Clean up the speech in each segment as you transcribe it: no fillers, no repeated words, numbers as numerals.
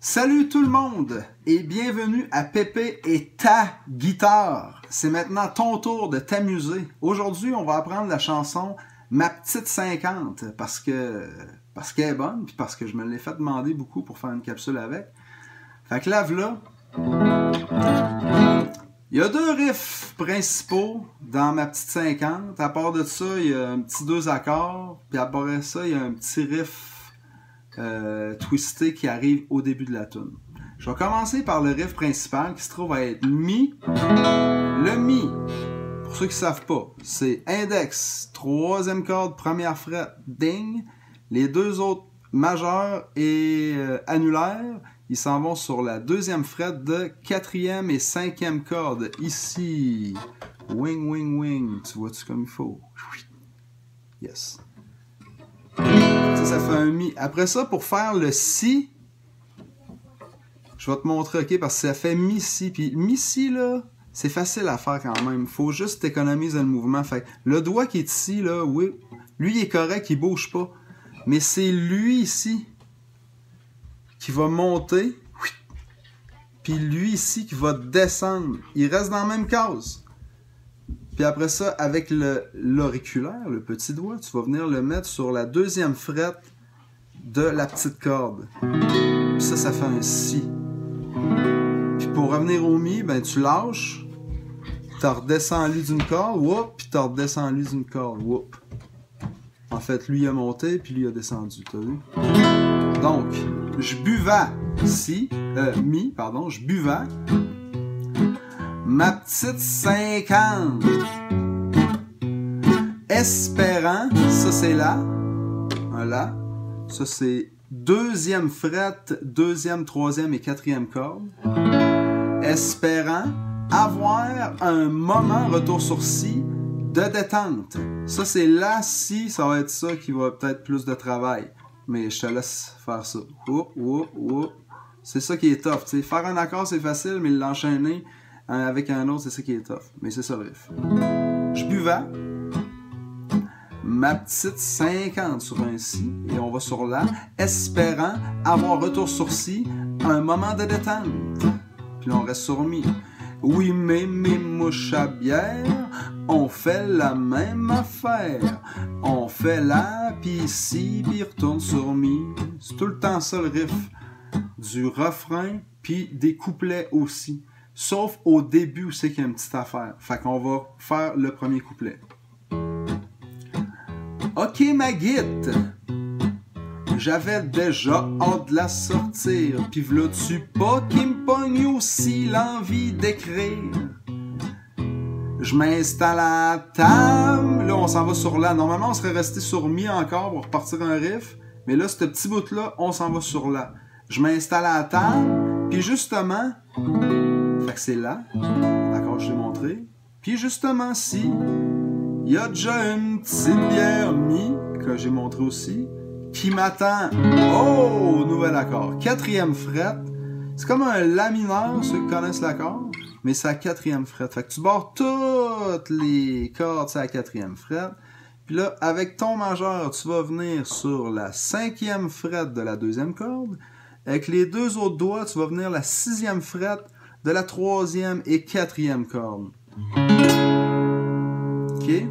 Salut tout le monde et bienvenue à Pépé et ta guitare. C'est maintenant ton tour de t'amuser. Aujourd'hui, on va apprendre la chanson Ma petite 50 parce qu'elle est bonne puis parce que je me l'ai fait demander beaucoup pour faire une capsule avec. Fait que là, voilà. Il y a deux riffs principaux dans Ma petite 50. À part de ça, il y a un petit 2 accords. Puis à part de ça, il y a un petit riff twisté qui arrive au début de la tune. Je vais commencer par le riff principal qui se trouve à être Mi. Le Mi, pour ceux qui ne savent pas, c'est index, troisième corde, première fret, ding. Les deux autres majeurs et annulaires, ils s'en vont sur la deuxième fret de quatrième et cinquième corde. Ici, wing, wing, wing. Tu vois-tu comme il faut? Yes. Ça fait un Mi. Après ça, pour faire le Si, je vais te montrer, ok, parce que ça fait Mi-Si. Puis Mi-Si, là, c'est facile à faire quand même. Il faut juste économiser le mouvement. Fait le doigt qui est ici, là, oui, lui, il est correct, il bouge pas. Mais c'est lui ici qui va monter. Puis lui ici qui va descendre. Il reste dans la même case. Puis après ça, avec l'auriculaire, le petit doigt, tu vas venir le mettre sur la deuxième fret de la petite corde. Puis ça fait un Si. Puis pour revenir au Mi, ben tu lâches, tu redescends lui d'une corde, whoop, puis tu redescends lui d'une corde, whoop. En fait, lui il a monté, puis lui il a descendu, t'as vu? Donc, je buvais Mi, pardon, je buvais ma petite 50. Espérant, ça c'est là, un là, ça c'est deuxième fret, deuxième, troisième et quatrième corde. Espérant avoir un moment, retour sur Si, de détente. Ça c'est là, Si, ça va être ça qui va peut-être plus de travail. Mais je te laisse faire ça. Oup, oup, oup. C'est ça qui est tough. T'sais. Faire un accord c'est facile, mais l'enchaîner avec un autre, c'est ça qui est tough. Mais c'est ça le riff. Je buvais ma petite 50 sur un Si. Et on va sur La. Espérant avoir retour sur Si, un moment de détente. Puis là, on reste sur Mi. Oui, mais mes mouches à bière, on fait la même affaire. On fait La, puis Si, puis retourne sur Mi. C'est tout le temps ça le riff. Du refrain, puis des couplets aussi. Sauf au début où c'est qu'il y a une petite affaire. Fait qu'on va faire le premier couplet. Ok ma guite, j'avais déjà hâte de la sortir. Pis v'là-tu pas qui me pogne aussi l'envie d'écrire. Je m'installe à la table. Là on s'en va sur La. Normalement on serait resté sur Mi encore pour repartir un riff. Mais là ce petit bout là on s'en va sur La. Je m'installe à la table. Puis justement, fait que c'est là, d'accord, je l'ai montré. Puis justement, Si, il y a déjà une petite bière Mi, que j'ai montré aussi, qui m'attend. Oh, nouvel accord. Quatrième fret. C'est comme un La mineur, ceux qui connaissent l'accord, mais c'est à quatrième fret. Fait que tu barres toutes les cordes, c'est à quatrième fret. Puis là, avec ton majeur, tu vas venir sur la cinquième fret de la deuxième corde. Avec les deux autres doigts, tu vas venir la sixième fret de la troisième et quatrième corde. Ok? Puis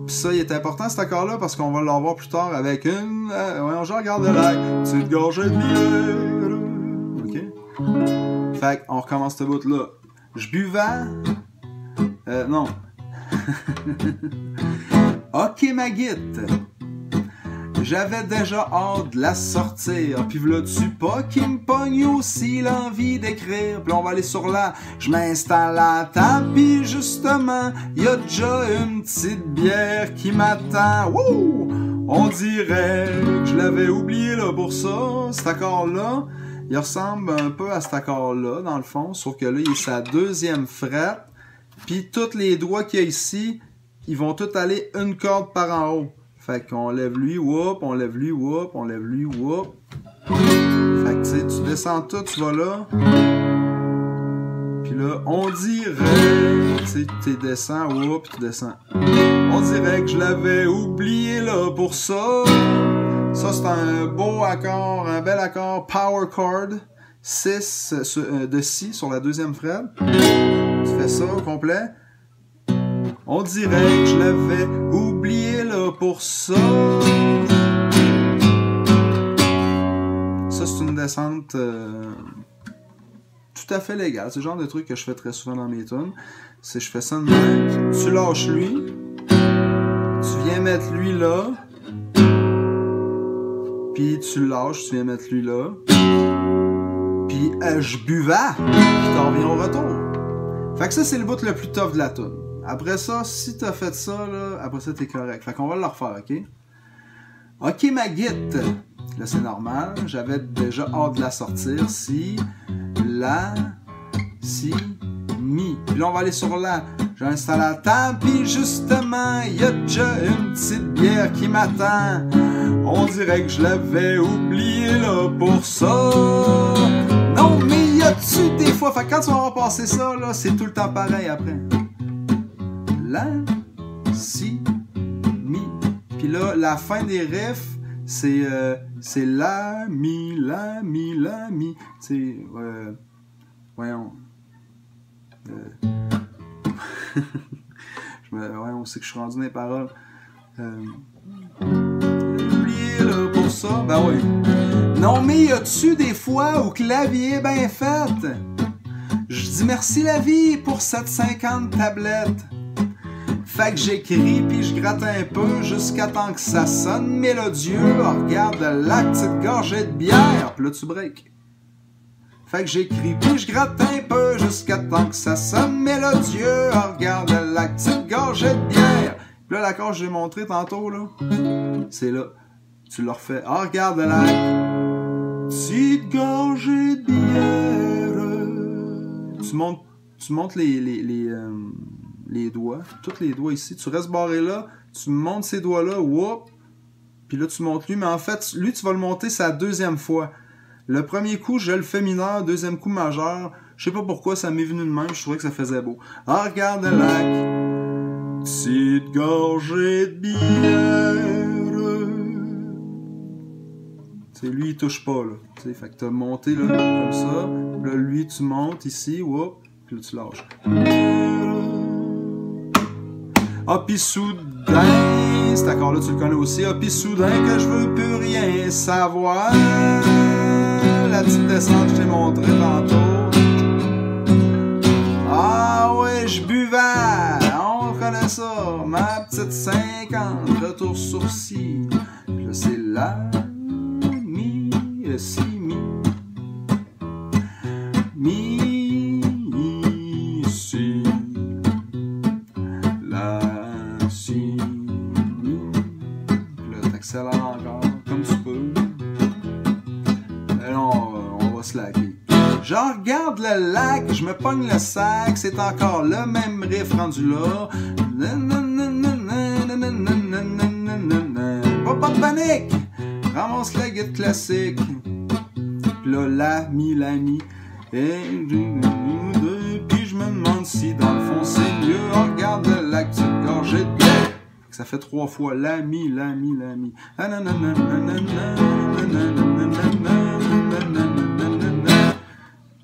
ça, il est important cet accord-là parce qu'on va l'avoir plus tard avec une... voyons, je regarde la petite gorgée de bière. Ok? Fait qu'on recommence ce bout-là. Je buvais... non. Ok, ma guite. J'avais déjà hâte de la sortir. Puis v'là-tu pas qui me pogne aussi l'envie d'écrire. Puis on va aller sur La. Je m'installe à la table. Puis justement, y a déjà une petite bière qui m'attend. Wouh! On dirait que je l'avais oublié là pour ça. Cet accord-là, il ressemble un peu à cet accord-là, dans le fond. Sauf que là, il est sa deuxième fret. Puis tous les doigts qu'il y a ici, ils vont tous aller une corde par en haut. Fait qu'on lève lui, whoop, on lève lui, whoop, on lève lui, whoop. Fait que tu sais, tu descends tout, tu vas là. Puis là, on dirait, tu sais, tu descends, whoop, tu descends. On dirait que je l'avais oublié là pour ça. Ça, c'est un beau accord, un bel accord power chord 6 de Si sur la deuxième fret. Tu fais ça au complet. On dirait que je l'avais oublié là pour ça. Ça, c'est une descente tout à fait légale. C'est le genre de truc que je fais très souvent dans mes tunes. C'est je fais ça de même. Tu lâches lui. Tu viens mettre lui là. Puis tu le lâches, tu viens mettre lui là. Puis je buvais. Puis t'en reviens au retour. Fait que ça, c'est le bout le plus tough de la tune. Après ça, si t'as fait ça, là, après ça, t'es correct. Fait qu'on va le refaire, ok? Ok, ma guite. Là, c'est normal. J'avais déjà hâte de la sortir. Si, la, si, mi. Puis là, on va aller sur la. J'installe la table, puis justement, y a déjà une petite bière qui m'attend. On dirait que je l'avais oublié là pour ça. Non, mais y a-tu des fois? Fait que quand tu vas repasser ça, là, c'est tout le temps pareil après. La, si, mi. Puis là, la fin des riffs, c'est la, mi, la, mi, la, mi. C'est, voyons. On sait que je suis rendu dans les paroles. Oublié là pour ça, ben oui. Non, mais y a-tu des fois où clavier est bien fait? Je dis merci la vie pour cette 50 tablettes. Fait que j'écris puis je gratte un peu jusqu'à temps que ça sonne mélodieux. Regarde la petite gorgée de bière, puis là tu breaks. Fait que j'écris puis je gratte un peu jusqu'à temps que ça sonne mélodieux. Regarde la petite gorgée de bière. Puis là l'accord que j'ai montré tantôt là, c'est là. Tu le refais. Regarde la petite gorgée de bière. Tu montes les doigts, tous les doigts ici. Tu restes barré là, tu montes ces doigts-là, whoop, puis là tu montes lui, mais en fait, lui tu vas le monter sa deuxième fois. Le premier coup, je le fais mineur, deuxième coup majeur. Je sais pas pourquoi ça m'est venu de même, je trouvais que ça faisait beau. Regarde la petite gorgée de bière. T'sais, lui il touche pas là. T'sais, fait que t'as monté là, comme ça. Là, lui tu montes ici, whoop, puis là tu lâches. Ah pis soudain, cet accord-là tu le connais aussi. Ah pis soudain que je veux plus rien savoir. La petite descente que je t'ai montré tantôt. Ah ouais, je buvais, on connaît ça. Ma petite 50, retour sourcil. Puis là c'est la, mi, si, mi. Mi, si. La, si, mi. Puis là t'accélères encore, comme tu peux. Et là, on va slacker. Je regarde le lac, je me pogne le sac, c'est encore le même riff rendu là. Pas de panique! Ramasse la guitare classique. Puis là, la, mi. Et puis je me demande si dans le fond c'est mieux. Regarde le lac, tu te gorgée de bière. Ça fait 3 fois la, mi.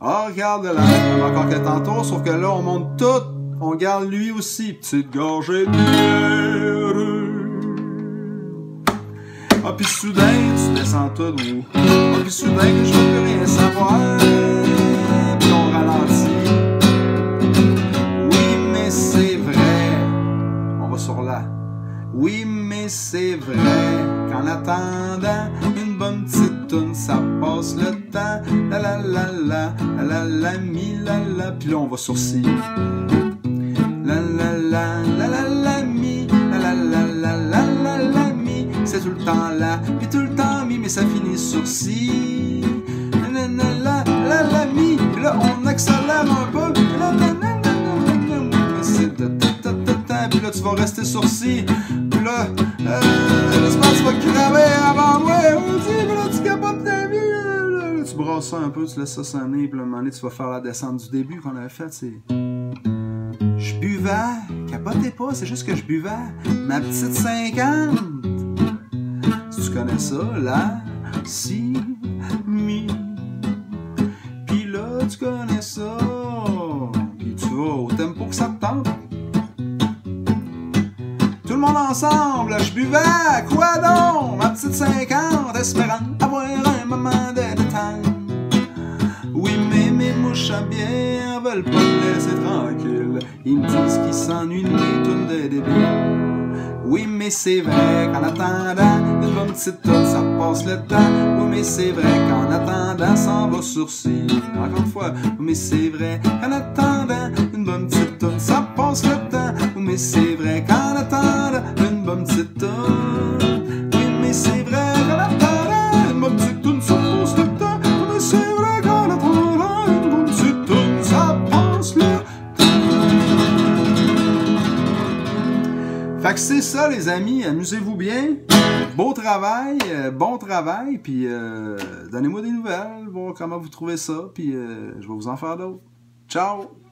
Oh, regarde là, encore que tantôt, sauf que là, on monte tout, on garde lui aussi, petite gorgée de bière. Ah, pis soudain, tu descends tout, ou ah, pis soudain, que je veux plus rien savoir, pis on ralentit. Oui, mais c'est vrai, on va sur la. Oui, mais c'est vrai qu'en attendant une bonne petite toune, ça passe le temps. La la la la, la la la mi la la. Puis là on va sur si. La la la la la la mi, la la la la la la la mi. C'est tout le temps là, puis tout le temps mi, mais ça finit sur si. La la la la la mi. Puis là on accélère un peu. La la la la la la. C'est de ta ta ta ta. Puis là tu vas rester sur si. Puis là, j'espère que tu vas crever avant moi. Puis là tu capotes ta vie. Là, tu brasses ça un peu, tu laisses ça sonner. Puis là, à un moment donné, tu vas faire la descente du début qu'on avait faite. C'est. Je buvais. Capotez pas, c'est juste que je buvais. Ma petite 50. Si tu connais ça, la, si, mi. tu connais ça. Puis tu vas au tempo que ça te tente. Tout le monde ensemble, je buvais, quoi donc? Ma petite 50, espérant avoir un moment de détente. Oui, mais mes mouches à bière veulent pas me laisser tranquille. Ils me disent qu'ils s'ennuient de mes tunes de débiles. Oui, mais c'est vrai qu'en attendant une bonne petite toune, ça passe le temps. Oui, mais c'est vrai qu'en attendant, ça va sourciller. Encore une fois, oui, mais c'est vrai qu'en attendant une bonne petite toune, ça passe le temps. Oui, mais c'est vrai qu'en attendant une bonne petite toune. Oui, mais c'est vrai qu'en attendant une bonne petite toune, ça passe le temps. Oui, mais c'est vrai qu'en attendant une bonne petite toune, ça passe le temps. Fait que c'est ça, les amis. Amusez-vous bien. Beau travail, bon travail. Puis donnez-moi des nouvelles, voir comment vous trouvez ça. Puis je vais vous en faire d'autres. Ciao!